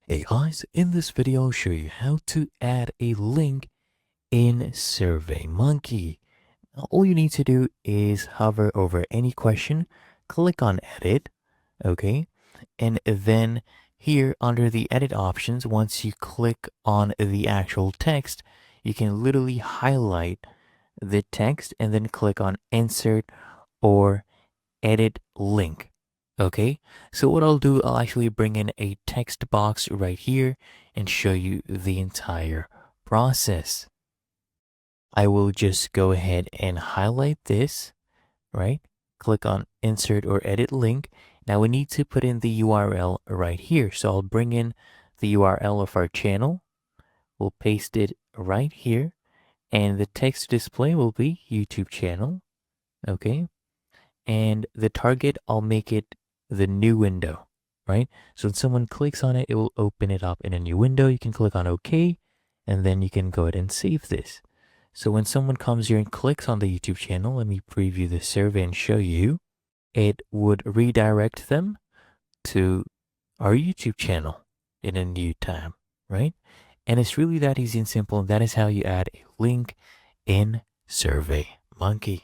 Hey guys, in this video I'll show you how to add a link in SurveyMonkey. Now, all you need to do is hover over any question, click on edit, okay? And then here under the edit options, once you click on the actual text, you can literally highlight the text and then click on insert or edit link. Okay, so what I'll do, I'll actually bring in a text box right here and show you the entire process. I will just go ahead and highlight this, right? Click on insert or edit link. Now we need to put in the URL right here. So I'll bring in the URL of our channel. We'll paste it right here. And the text display will be YouTube channel. Okay. And the target, I'll make it the new window, right? So when someone clicks on it, it will open it up in a new window. You can click on OK, and then you can go ahead and save this. So when someone comes here and clicks on the YouTube channel, let me preview the survey and show you. It would redirect them to our YouTube channel in a new tab, right? And it's really that easy and simple. And that is how you add a link in SurveyMonkey.